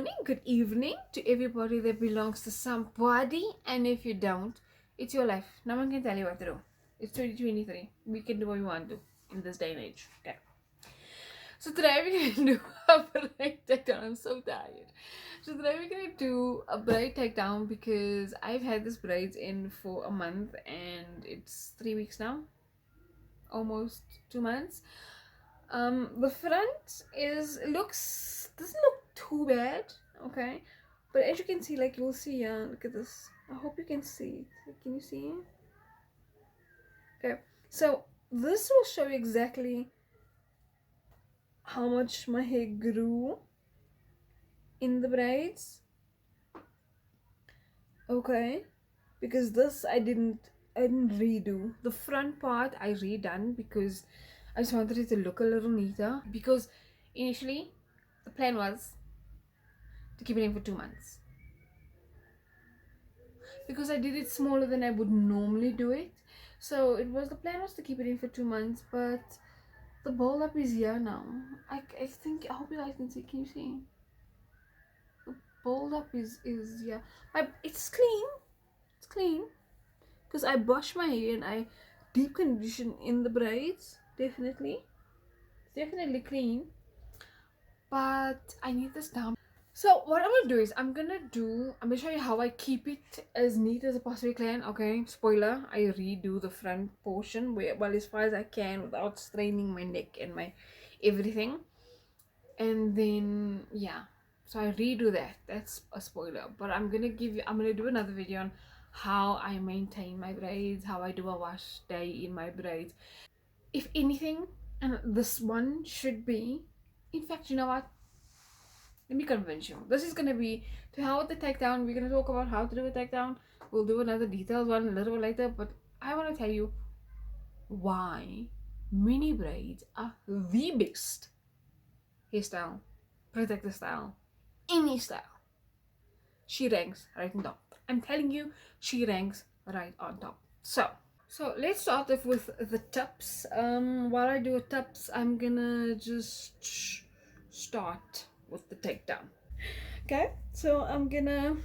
morning, good evening to everybody that belongs to somebody, and if you don't, it's your life. No one can tell you what to do. It's 2023. We can do what we want to in this day and age. Okay. So today we're gonna do a braid takedown. I'm so tired. So today we're gonna do a braid takedown because I've had this braids in for a month and it's 3 weeks now, almost 2 months. The front doesn't look too bad, okay, but as you can see, like you'll see, look at this. I hope you can see it. Can you see? Okay, so this will show you exactly how much my hair grew in the braids, okay, because this I didn't redo the front part. I redone because I just wanted it to look a little neater, because initially the plan was to keep it in for 2 months, because I did it smaller than I would normally do it. So the plan was to keep it in for 2 months, but the bulb up is here now. I think, I hope you guys can see. Can you see? The bulb up is here. It's clean. It's clean because I brush my hair and I deep condition in the braids. Definitely, it's definitely clean. But I need this down. So what I'm gonna do is I'm gonna show you how I keep it as neat as I possibly can. Okay, spoiler, I redo the front portion well as far as I can without straining my neck and my everything. And then yeah, so I redo that. That's a spoiler. But I'm gonna do another video on how I maintain my braids, how I do a wash day in my braids. If anything, and this one should be, in fact, you know what? Let me convince you. This is gonna be to how the takedown. We're gonna talk about how to do a takedown. We'll do another detailed one a little bit later, but I want to tell you why mini braids are the best hairstyle, protector style, any style. She ranks right on top. I'm telling you, she ranks right on top. So let's start off with the tips. While I do tips, I'm gonna just start with the takedown. Okay, so I'm gonna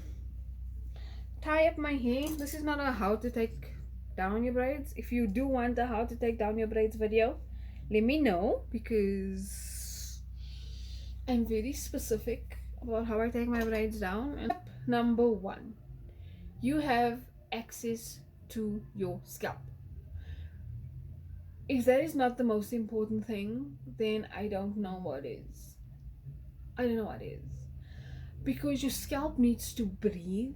tie up my hair. This is not a how to take down your braids. If you do want a how to take down your braids video, let me know, because I'm very specific about how I take my braids down. And tip number one, you have access to your scalp. If that is not the most important thing, then I don't know what is. I don't know what is. Because your scalp needs to breathe.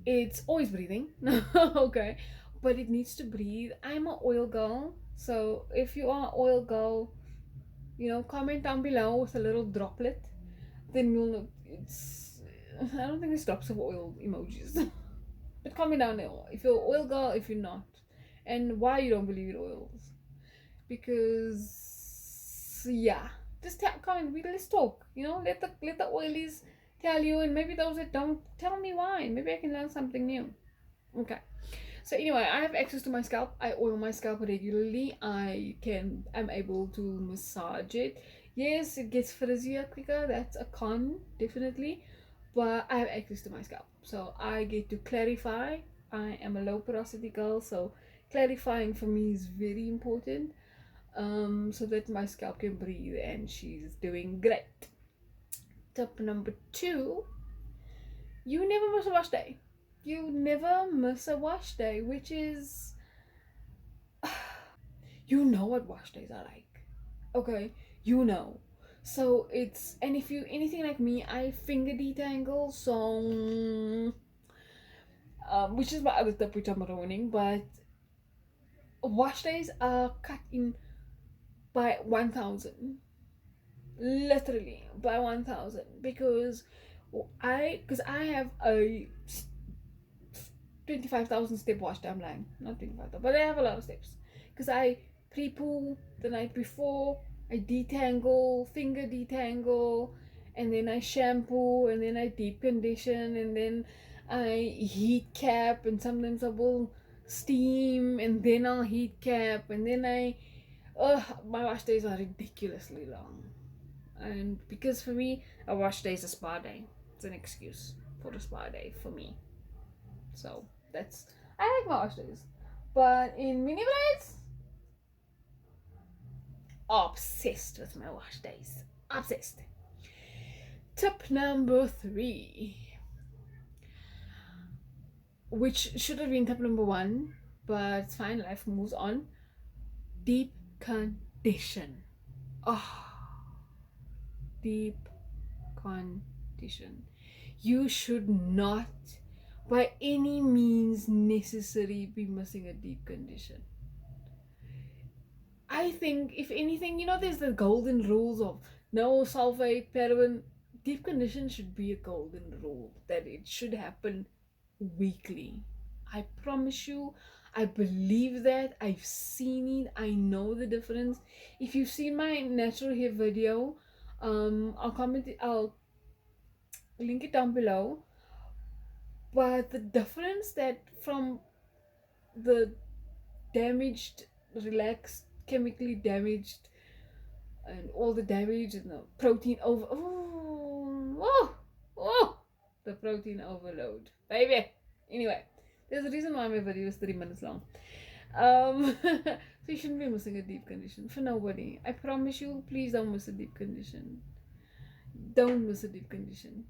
It's always breathing, okay, but it needs to breathe. I'm an oil girl, so if you are an oil girl, comment down below with a little droplet, then you'll know. I don't think there's drops of oil emojis, but comment down there if you're an oil girl, if you're not, and why you don't believe in oils. Because yeah, just comment. Let's talk. Let the oilies tell you, and maybe those that don't, tell me why. Maybe I can learn something new. Okay. So anyway, I have access to my scalp. I oil my scalp regularly. I'm able to massage it. Yes, it gets frizzier quicker. That's a con, definitely. But I have access to my scalp, so I get to clarify. I am a low porosity girl, so clarifying for me is very important. So that my scalp can breathe, and she's doing great. Tip number two, you never miss a wash day. You never miss a wash day, which is, you know what wash days are like, okay? So and if you anything like me, I finger detangle, so which is my other tip, which I'm ruining. But wash days are cut in by 1,000, literally by 1,000, because I have a 25,000 step wash day. I'm lying, not 25,000, but I have a lot of steps because I pre-poo the night before, I detangle, finger detangle, and then I shampoo, and then I deep condition, and then I heat cap, and sometimes I will steam, and then I'll heat cap, and then my wash days are ridiculously long. And because for me, a wash day is a spa day. It's an excuse for a spa day for me. So that's, I like my wash days. But in mini braids, obsessed with my wash days. Obsessed. Tip number 3, which should have been tip number 1, but it's fine, life moves on. Deep condition. Oh, deep condition. You should not, by any means necessary, be missing a deep condition. I think, if anything, there's the golden rules of no sulfate, paraben. Deep condition should be a golden rule that it should happen weekly. I promise you, I believe that. I've seen it. I know the difference. If you've seen my natural hair video, I'll link it down below. But the difference that from the damaged, relaxed, chemically damaged, and all the damage and the protein over, the protein overload, baby. Anyway, there's a reason why my video is 3 minutes long. So you shouldn't be missing a deep condition for nobody. I promise you, please don't miss a deep condition. Don't miss a deep condition.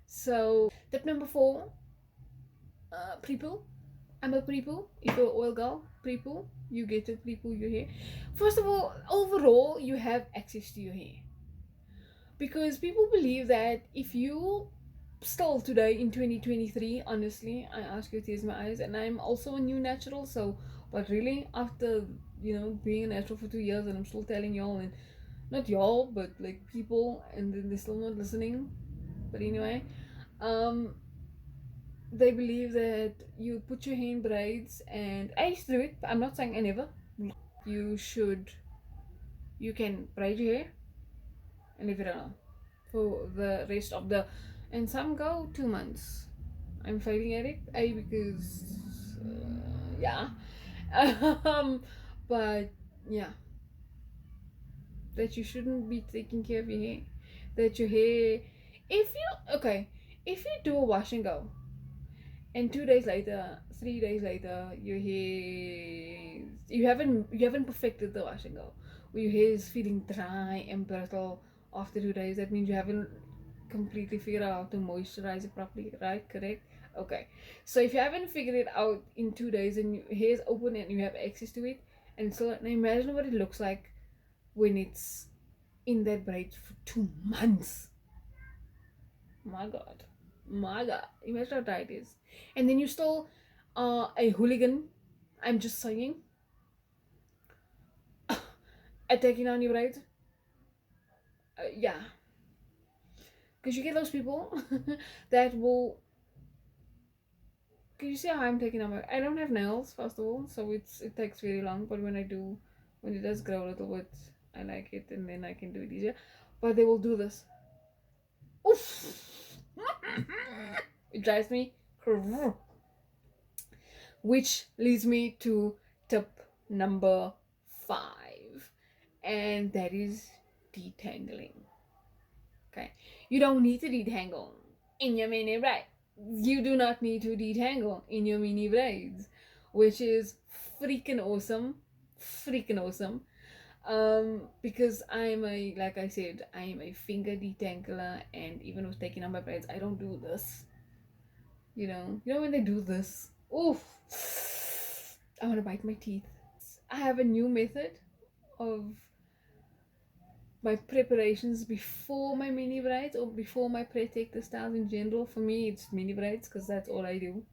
So tip number 4, pre-poo. I'm a pre-poo. If you're an oil girl, pre-poo. You get to pre-poo your hair. First of all, overall, you have access to your hair. Because people believe that if you still today in 2023, honestly, I ask you to tears my eyes, and I'm also a new natural, so, but really, after, being a natural for 2 years, and I'm still telling y'all, and not y'all, but like people, and then they're still not listening, but anyway, they believe that you put your hair in braids, and I used to do it, but I'm not saying I never. You can braid your hair and leave it alone for the rest of the, and some go 2 months. I'm failing at it, because yeah. But yeah, that you shouldn't be taking care of your hair, that your hair, if you do a wash and go, and 2 days later, 3 days later, your hair, you haven't perfected the wash and go, where your hair is feeling dry and brittle after 2 days, that means you haven't completely figured out how to moisturize it properly, right? Correct? Okay. So if you haven't figured it out in 2 days and your hair is open and you have access to it, and so now imagine what it looks like when it's in that braid for 2 months. My God. My God. Imagine how dry it is. And then you still are a hooligan. I'm just saying. At taking down your braids. Yeah. Because you get those people that will. Can you see how I'm taking down my? I don't have nails, first of all, so it takes very long. But when it does grow a little bit, I like it, and then I can do it easier. But they will do this. Oof. It drives me crazy. Which leads me to tip number 5, and that is detangling. Okay, you don't need to detangle in your mini braids. You do not need to detangle in your mini braids, which is freaking awesome. Because like I said, I'm a finger detangler, and even with taking out my braids, I don't do this. When they do this, oof, I want to bite my teeth. I have a new method of my preparations before my mini braids, or before my protector styles in general. For me, it's mini braids, because that's all I do.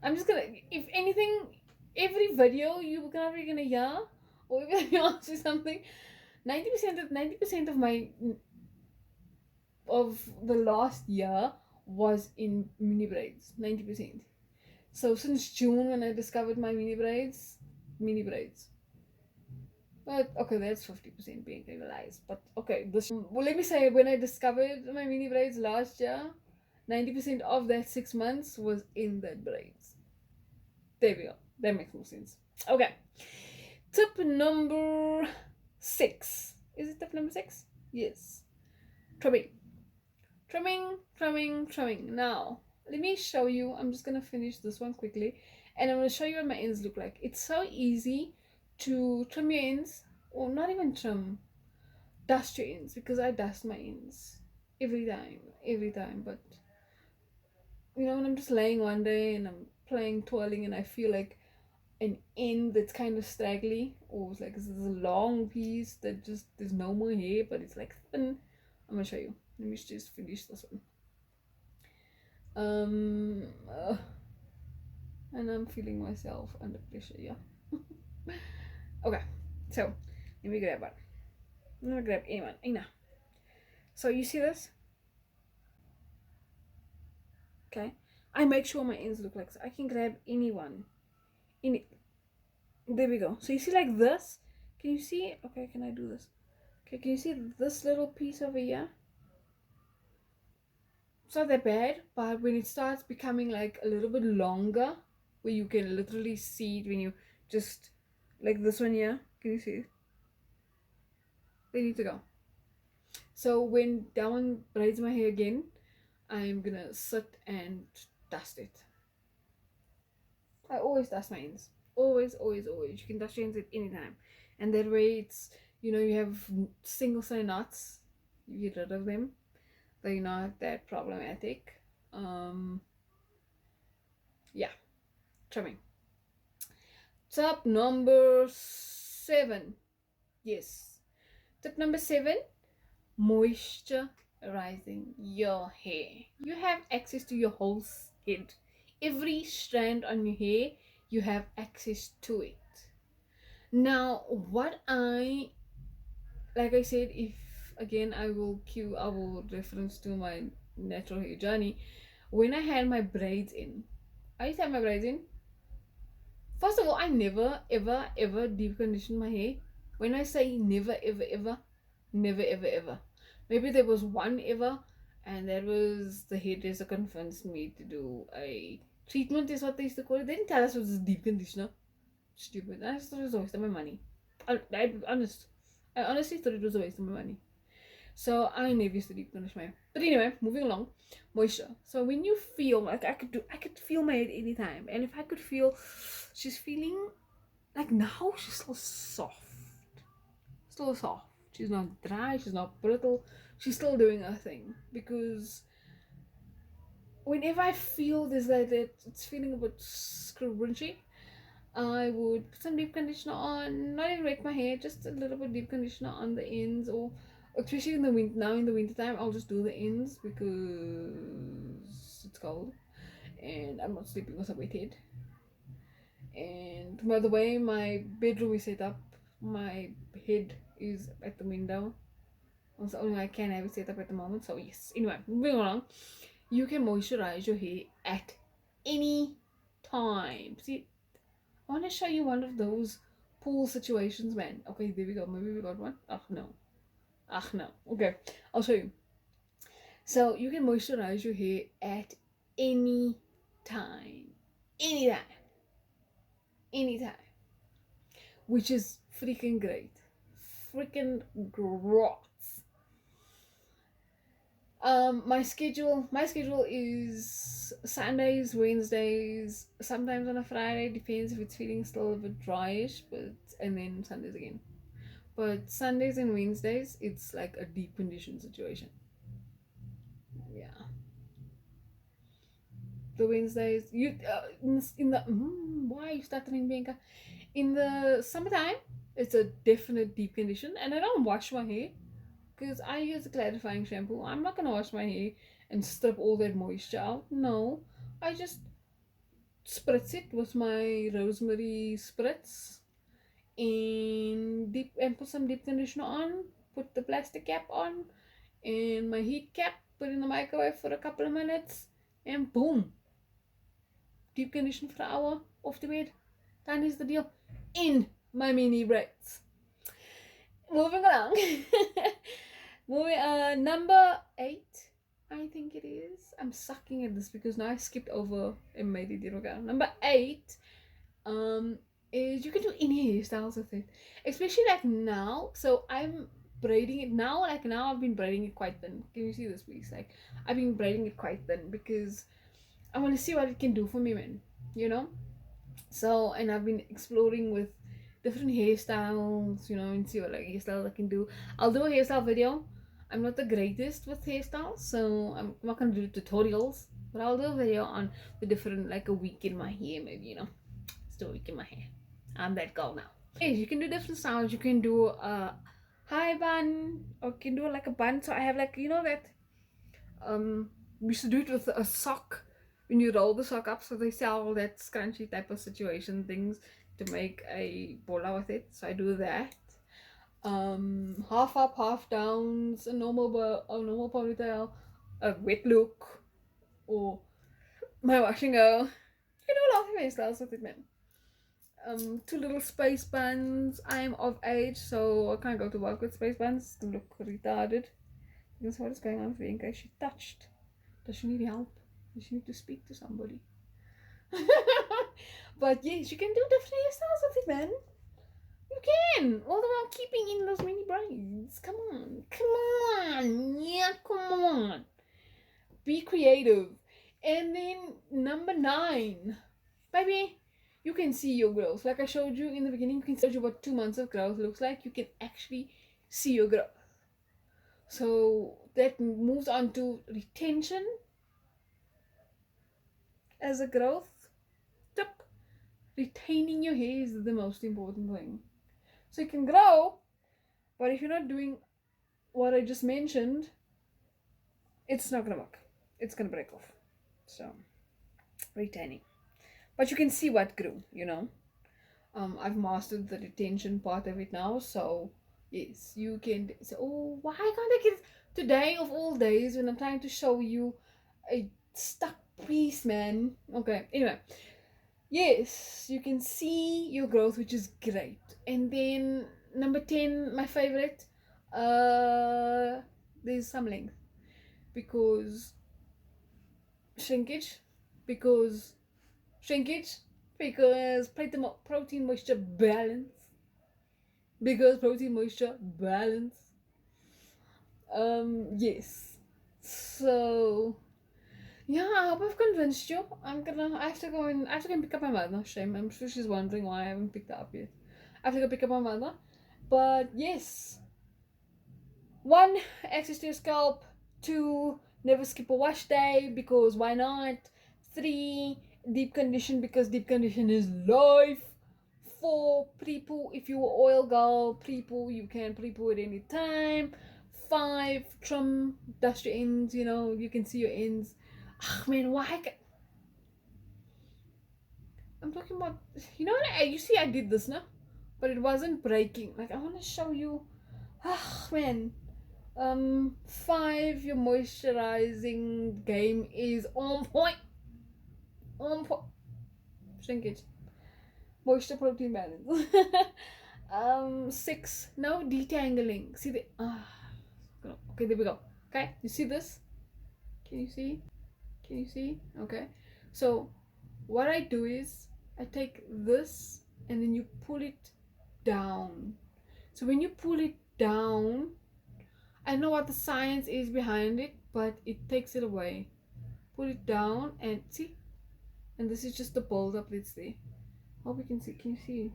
I'm just gonna, if anything, every video you're gonna hear, or if I ask you something, 90% of the last year was in mini braids. 90%. So since June, when I discovered my mini braids. But okay, that's 50% being realized. But okay, let me say, when I discovered my mini braids last year, 90% of that 6 months was in that braids. There we go. That makes more sense. Okay. Tip number 6. Is it tip number 6? Yes. Trimming, trimming, trimming, trimming. Now, let me show you. I'm just gonna finish this one quickly, and I'm gonna show you what my ends look like. It's so easy to trim your ends, or not even trim, dust your ends, because I dust my ends every time. But you know, when I'm just laying one day and I'm playing twirling and I feel like an end that's kind of straggly, or it's like this is a long piece that just there's no more hair but it's like thin. I'm gonna show you. Let me just finish this one. um uh, and I'm feeling myself under pressure. Yeah. Okay, so let me grab one. I'm gonna grab anyone. Ina. So you see this? Okay, I make sure my ends look like so. I can grab anyone. Any. There we go. So you see like this? Can you see? Okay, can I do this? Okay, can you see this little piece over here? It's not that bad, but when it starts becoming like a little bit longer, where you can literally see it when you just like this one here, can you see it? They need to go. So when that one braids my hair again, I'm gonna sit and dust it. I always dust my ends. Always, always, always. You can dust your ends at any time. And that way it's, you know, you have single side knots, you get rid of them. They're not that problematic. Yeah, trimming. Tip number 7. Yes. Tip number 7, moisturizing your hair. You have access to your whole head. Every strand on your hair, you have access to it. Now, what like I said, if again I will reference to my natural hair journey. When I had my braids in, I used to have my braids in. First of all, I never ever ever deep conditioned my hair. When I say never ever ever, never ever ever. Maybe there was one ever, and that was the hairdresser convinced me to do a treatment, is what they used to call it. They didn't tell us it was a deep conditioner. Stupid. I just thought it was a waste of my money. I honestly thought it was a waste of my money. So I never used to deep condition my hair. But anyway, moving along, moisture. So when you feel like I could feel my head anytime, and if I could feel, she's feeling like now she's still soft. She's not dry. She's not brittle. She's still doing her thing, because whenever I feel this that it's feeling a bit scrunchy, I would put some deep conditioner on, not even wet my hair, just a little bit deep conditioner on the ends, or especially in the winter time, I'll just do the ends because it's cold and I'm not sleeping with a wet head. And by the way, my bedroom is set up, my head is at the window. That's the only way I can have it set up at the moment. So yes. Anyway, moving along. You can moisturize your hair at any time. See, I want to show you one of those pool situations, man. Okay, there we go. Maybe we got one. Oh no. Ah no. Okay, I'll show you. So you can moisturize your hair at any time. Anytime. Anytime. Which is freaking great. Freaking great. My schedule is Sundays, Wednesdays, sometimes on a Friday, depends if it's feeling still a bit dryish, but and then Sundays again. But Sundays and Wednesdays, it's like a deep condition situation. Yeah. The Wednesdays, you in the why are you stuttering, Bianca? In the summertime, it's a definite deep condition, and I don't wash my hair because I use a clarifying shampoo. I'm not gonna wash my hair and strip all that moisture out. No, I just spritz it with my rosemary spritz and put some deep conditioner on. Put the plastic cap on and my heat cap. Put in the microwave for a couple of minutes, and boom, deep condition for an hour. Off to bed. Done is the deal. In my mini braids. Moving along. Number 8, I think it is. I'm sucking at this because now I skipped over and made it okay. Number 8 is you can do any hairstyles with it, especially like now. So I'm braiding it now. Like now I've been braiding it quite thin. Can you see this, please? Like I've been braiding it quite thin because I want to see what it can do for me, man. You know. So, and I've been exploring with different hairstyles, you know, and see what like hairstyles I can do. I'll do a hairstyle video. I'm not the greatest with hairstyles, so I'm not gonna do tutorials, but I'll do a video on the different, like a week in my hair, maybe, you know. Let's do a week in my hair. I'm that girl now. Yes, you can do different styles. You can do a high bun, or you can do like a bun. So I have like, you know, that we used to do it with a sock when you roll the sock up, so they sell that scrunchy type of situation things to make a bola with it. So I do that. Half up, half downs, a normal ponytail, a wet look, or my washing girl. You can do a lot of hairstyles with it, man. Two little space buns. I'm of age, so I can't go to work with space buns. They look retarded. That's what is going on with me in case she touched. Does she need help? Does she need to speak to somebody? But yes, you can do different hairstyles with it, man. You can. All the while keeping in those mini braids. Come on. Come on. Yeah, come on. Be creative. And then number 9. Baby, you can see your growth. Like I showed you in the beginning, you can show you what 2 months of growth looks like. You can actually see your growth. So that moves on to retention as a growth tip. Retaining your hair is the most important thing. So you can grow, but if you're not doing what I just mentioned, it's not gonna work. It's gonna break off. So retaining. But you can see what grew, you know. I've mastered the retention part of it now, so yes, you can say, oh, why can't I get it today of all days when I'm trying to show you a stuck piece, man? Okay, anyway. Yes, you can see your growth, which is great. And then number 10, my favorite, there's some length. Because shrinkage, because shrinkage, because protein moisture balance, because protein moisture balance. Yes. So yeah, I hope I've convinced you. I have to go and pick up my mother. Shame. I'm sure she's wondering why I haven't picked her up yet. I have to go pick up my mother. But yes. 1, access to your scalp. 2, never skip a wash day because why not? 3, deep condition because deep condition is life. 4, pre-poo. If you were oil girl, pre-poo, you can pre-poo at any time. 5, trim, dust your ends, you know, you can see your ends. Ah, man, why? I'm talking about, you know what? You see, I did this now, but it wasn't breaking. Like, I want to show you. Ah, man. 5, your moisturizing game is on point. On point. Shrinkage. Moisture protein balance. 6, no detangling. See the. Okay, there we go. Okay, you see this? Can you see? Can you see? Okay. So what I do is I take this and then you pull it down. So when you pull it down, I don't know what the science is behind it, but it takes it away. Pull it down and see? And this is just the build up that's there. Hope you can see. Can you see?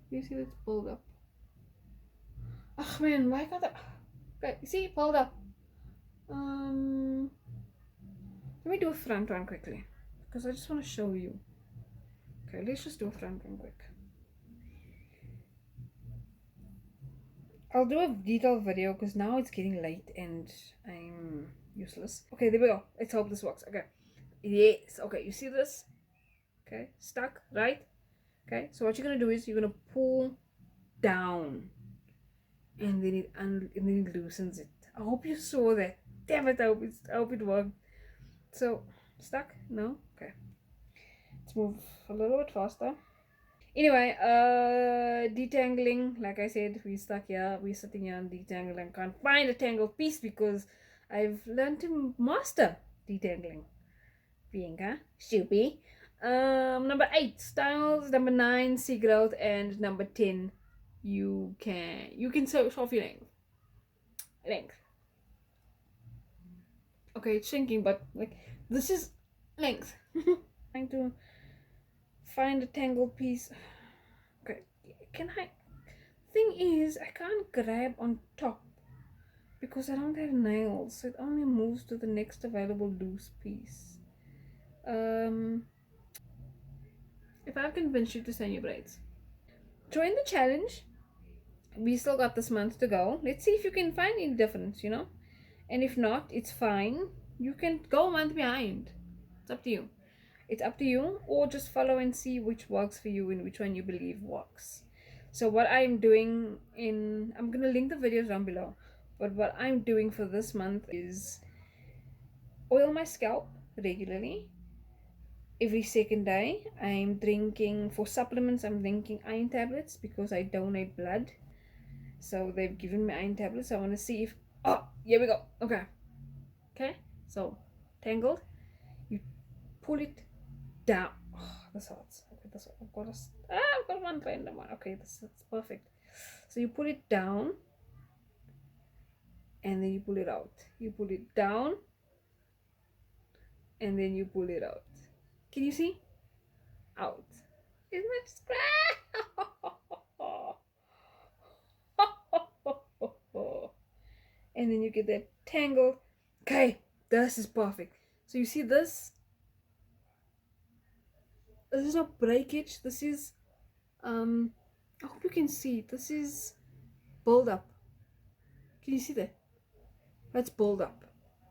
Can you see this build up? Oh man, why can't I? Okay, you see, build up. Let me do a front one quickly because I just want to show you. Okay, let's just do a front one quick. I'll do a detailed video because now it's getting late and I'm useless. Okay, there we go. Let's hope this works. Okay. Yes. Okay, you see this? Okay, stuck, right? Okay, so what you're gonna do is you're gonna pull down and then it loosens it. I hope you saw that. Damn it, I hope it worked. So, stuck? No? Okay. Let's move a little bit faster. Anyway, detangling, like I said, we're stuck here. We're sitting here and detangling. Can't find a tangled piece because I've learned to master detangling. Bianca, stupid. Number 8, styles. Number 9, sea growth. And number 10, you can search off your length. Okay, it's shrinking, but like this is length. Trying to find a tangled piece. Okay, can I? Thing is, I can't grab on top because I don't have nails. So it only moves to the next available loose piece. Um, if I've convinced you to send your braids, join the challenge. We still got this month to go. Let's see if you can find any difference, And if not, it's fine. You can go a month behind. It's up to you. It's up to you, or just follow and see which works for you and which one you believe works. So what I'm doing I'm gonna link the videos down below. But what I'm doing for this month is oil my scalp regularly every second day. I'm drinking for supplements. I'm drinking iron tablets because I donate blood. So they've given me iron tablets. I want to see if here we go. Okay. So tangled. You pull it down. Oh, this hurts. Okay, this I've got one random one. Okay, that's perfect. So you pull it down and then you pull it out. You pull it down and then you pull it out. Can you see? Out. Isn't that scratch? And then you get that tangled. Okay, this is perfect. So you see this? This is not breakage. This is I hope you can see. This is build up. Can you see that? That's build up.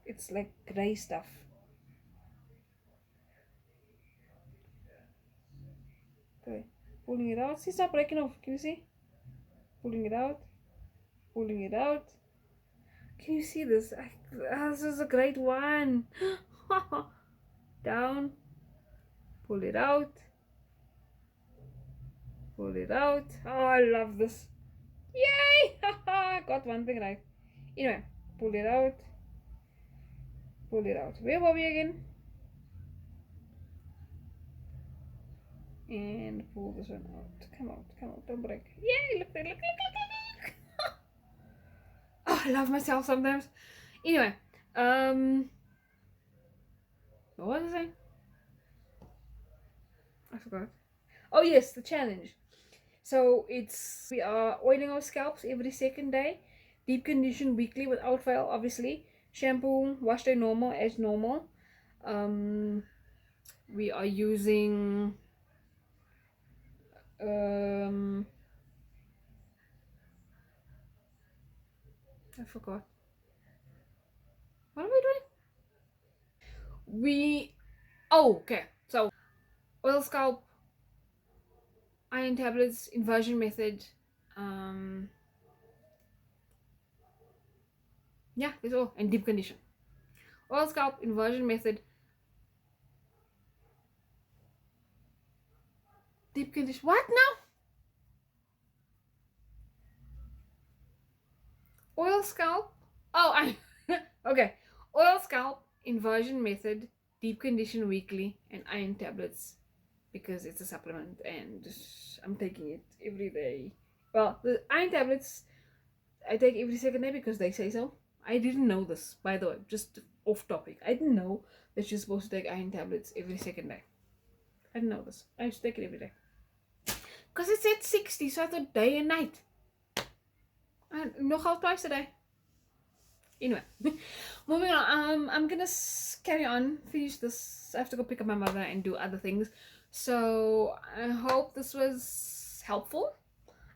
It's like gray stuff. Okay, pulling it out. See, it's not breaking off. Can you see? Pulling it out. Pulling it out. Can you see this? This is a great one. Down. Pull it out. Pull it out. Oh, I love this. Yay! Got one thing right. Anyway, pull it out. Pull it out. Where were we again? And pull this one out. Come out, come out, don't break. Yay! Look there, look. Oh, I love myself sometimes. Anyway, what was I saying? I forgot. Oh yes, the challenge. So we are oiling our scalps every second day, deep condition weekly without fail, obviously. Shampoo, wash day normal as normal. We are using I forgot. What are we doing? Okay. So oil scalp, iron tablets, inversion method. Yeah, that's all. And deep condition. Oil scalp, inversion method, deep condition. What now? Oil scalp. Oh, I. Okay. Oil scalp, inversion method, deep condition weekly, and iron tablets because it's a supplement and I'm taking it every day. Well, the iron tablets I take every second day because they say so. I didn't know this, by the way, just off topic. I didn't know that you're supposed to take iron tablets every second day. I didn't know this. I used to take it every day. Because it said 60, so I thought day and night. And nogal twice a day. Anyway, moving on. I'm gonna carry on, finish this. I have to go pick up my mother and do other things. So I hope this was helpful.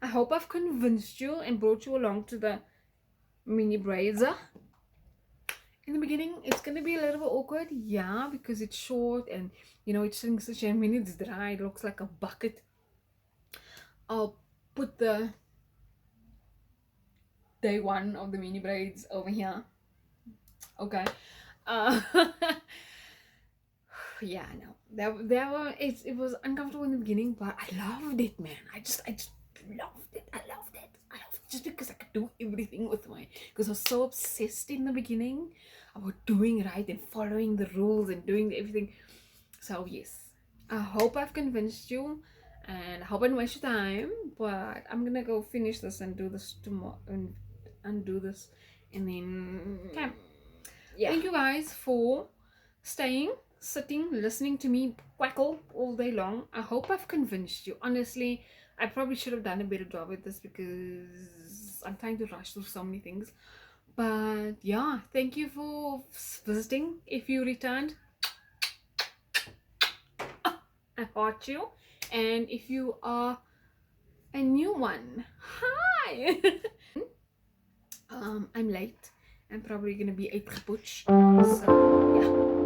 I hope I've convinced you and brought you along to the mini braids. In the beginning, it's gonna be a little bit awkward, yeah, because it's short and it shrinks the chain. When it's dry, it looks like a bucket. I'll put the day one of the mini braids over here. Okay. Yeah, no, it was uncomfortable in the beginning, but I loved it, man. I just loved it. I loved it just because I could do everything with because I was so obsessed in the beginning about doing right and following the rules and doing everything. So yes, I hope I've convinced you. and I hope I didn't waste your time, but I'm gonna go finish this and do this tomorrow and undo this, and then yeah. Thank you guys for staying, sitting, listening to me quackle all day long. I hope I've convinced you. Honestly, I probably should have done a better job with this because I'm trying to rush through so many things. But yeah, thank you for visiting. If you returned, I heart you. And if you are a new one, hi. I'm late. I'm probably gonna be uitgepoetst. So yeah.